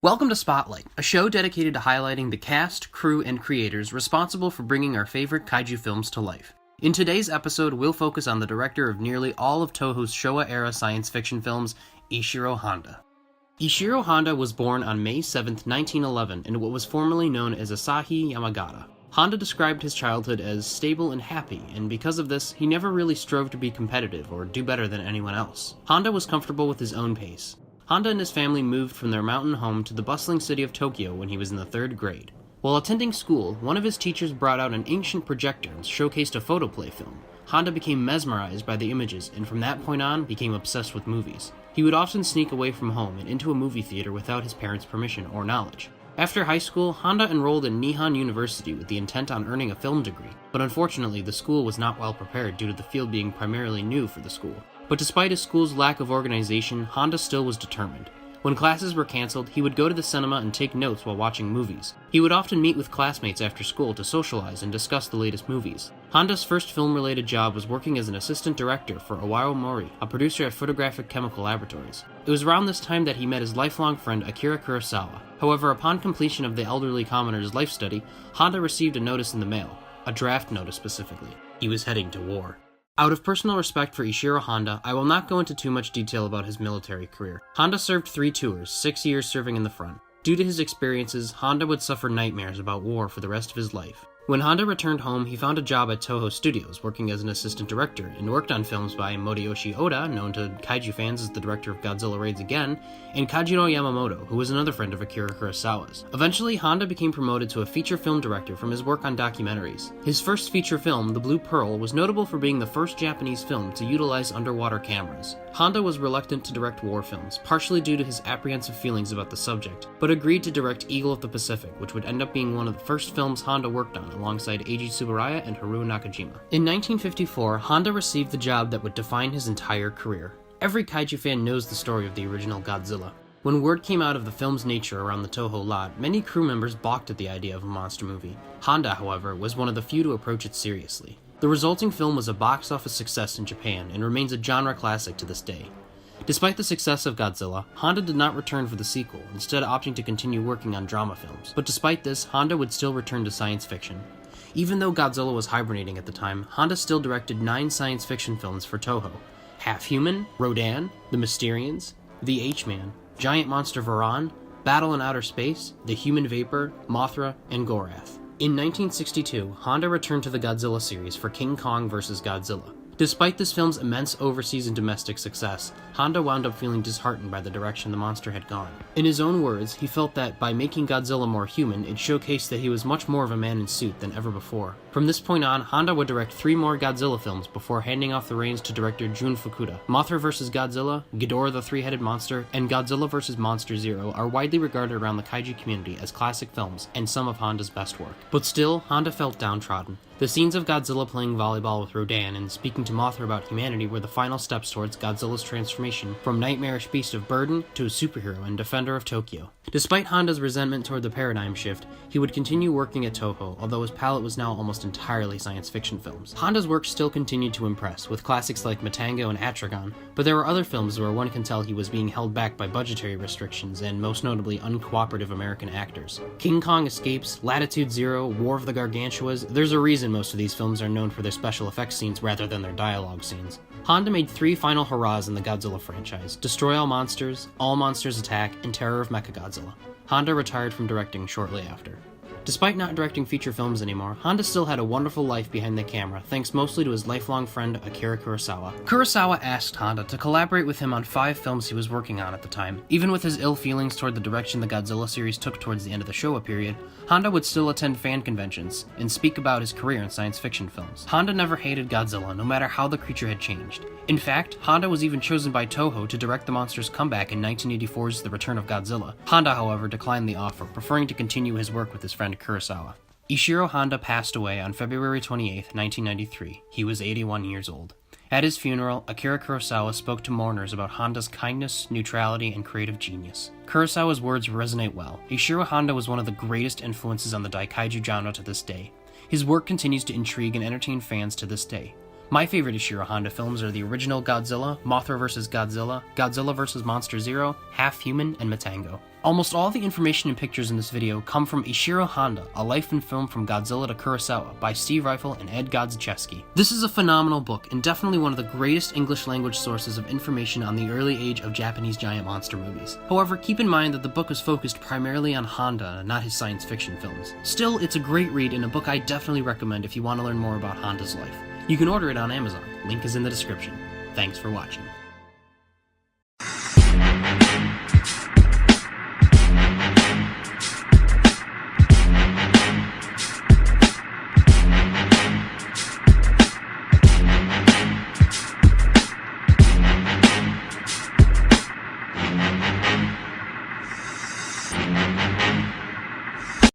Welcome to Spotlight, a show dedicated to highlighting the cast, crew, and creators responsible for bringing our favorite kaiju films to life. In today's episode, we'll focus on the director of nearly all of Toho's Showa-era science fiction films, Ishiro Honda. Ishiro Honda was born on May 7, 1911, in what was formerly known as Asahi, Yamagata. Honda described his childhood as stable and happy, and because of this, he never really strove to be competitive or do better than anyone else. Honda was comfortable with his own pace. Honda and his family moved from their mountain home to the bustling city of Tokyo when he was in the 3rd grade. While attending school, one of his teachers brought out an ancient projector and showcased a photoplay film. Honda became mesmerized by the images and from that point on became obsessed with movies. He would often sneak away from home and into a movie theater without his parents' permission or knowledge. After high school, Honda enrolled in Nihon University with the intent on earning a film degree, but unfortunately the school was not well prepared due to the field being primarily new for the school. But despite his school's lack of organization, Honda still was determined. When classes were canceled, he would go to the cinema and take notes while watching movies. He would often meet with classmates after school to socialize and discuss the latest movies. Honda's first film-related job was working as an assistant director for Owao Mori, a producer at Photographic Chemical Laboratories. It was around this time that he met his lifelong friend Akira Kurosawa. However, upon completion of the elderly commoner's life study, Honda received a notice in the mail, a draft notice specifically. He was heading to war. Out of personal respect for Ishiro Honda, I will not go into too much detail about his military career. Honda served 3 tours, 6 years serving in the front. Due to his experiences, Honda would suffer nightmares about war for the rest of his life. When Honda returned home, he found a job at Toho Studios, working as an assistant director, and worked on films by Moriyoshi Oda, known to kaiju fans as the director of Godzilla Raids Again, and Kajiro Yamamoto, who was another friend of Akira Kurosawa's. Eventually, Honda became promoted to a feature film director from his work on documentaries. His first feature film, The Blue Pearl, was notable for being the first Japanese film to utilize underwater cameras. Honda was reluctant to direct war films, partially due to his apprehensive feelings about the subject, but agreed to direct Eagle of the Pacific, which would end up being one of the first films Honda worked on alongside Eiji Tsuburaya and Haruo Nakajima. In 1954, Honda received the job that would define his entire career. Every kaiju fan knows the story of the original Godzilla. When word came out of the film's nature around the Toho lot, many crew members balked at the idea of a monster movie. Honda, however, was one of the few to approach it seriously. The resulting film was a box office success in Japan and remains a genre classic to this day. Despite the success of Godzilla, Honda did not return for the sequel, instead opting to continue working on drama films. But despite this, Honda would still return to science fiction. Even though Godzilla was hibernating at the time, Honda still directed 9 science fiction films for Toho: Half Human, Rodan, The Mysterians, The H-Man, Giant Monster Varan, Battle in Outer Space, The Human Vapor, Mothra, and Gorath. In 1962, Honda returned to the Godzilla series for King Kong vs. Godzilla. Despite this film's immense overseas and domestic success, Honda wound up feeling disheartened by the direction the monster had gone. In his own words, he felt that by making Godzilla more human, it showcased that he was much more of a man in suit than ever before. From this point on, Honda would direct 3 more Godzilla films before handing off the reins to director Jun Fukuda. Mothra vs. Godzilla, Ghidorah the Three-Headed Monster, and Godzilla vs. Monster Zero are widely regarded around the kaiju community as classic films and some of Honda's best work. But still, Honda felt downtrodden. The scenes of Godzilla playing volleyball with Rodan and speaking to Mothra about humanity were the final steps towards Godzilla's transformation from nightmarish beast of burden to a superhero and defender of Tokyo. Despite Honda's resentment toward the paradigm shift, he would continue working at Toho, although his palette was now almost entirely science fiction films. Honda's work still continued to impress, with classics like Matango and Atragon, but there were other films where one can tell he was being held back by budgetary restrictions and most notably uncooperative American actors. King Kong Escapes, Latitude Zero, War of the Gargantuas, there's a reason most of these films are known for their special effects scenes rather than their dialogue scenes. Honda made 3 final hurrahs in the Godzilla franchise: Destroy All Monsters Attack, and Terror of Mechagodzilla. Honda retired from directing shortly after. Despite not directing feature films anymore, Honda still had a wonderful life behind the camera, thanks mostly to his lifelong friend Akira Kurosawa. Kurosawa asked Honda to collaborate with him on 5 films he was working on at the time. Even with his ill feelings toward the direction the Godzilla series took towards the end of the Showa period, Honda would still attend fan conventions and speak about his career in science fiction films. Honda never hated Godzilla, no matter how the creature had changed. In fact, Honda was even chosen by Toho to direct the monster's comeback in 1984's The Return of Godzilla. Honda, however, declined the offer, preferring to continue his work with his friend Kurosawa. Ishiro Honda passed away on February 28, 1993. He was 81 years old. At his funeral, Akira Kurosawa spoke to mourners about Honda's kindness, neutrality, and creative genius. Kurosawa's words resonate well. Ishiro Honda was one of the greatest influences on the daikaiju genre to this day. His work continues to intrigue and entertain fans to this day. My favorite Ishiro Honda films are the original Godzilla, Mothra vs. Godzilla, Godzilla vs. Monster Zero, Half Human, and Matango. Almost all the information and pictures in this video come from Ishiro Honda, A Life in Film from Godzilla to Kurosawa by Steve Reifel and Ed Godziszewski. This is a phenomenal book and definitely one of the greatest English language sources of information on the early age of Japanese giant monster movies. However, keep in mind that the book was focused primarily on Honda, not his science fiction films. Still, it's a great read and a book I definitely recommend if you want to learn more about Honda's life. You can order it on Amazon. Link is in the description. Thanks for watching.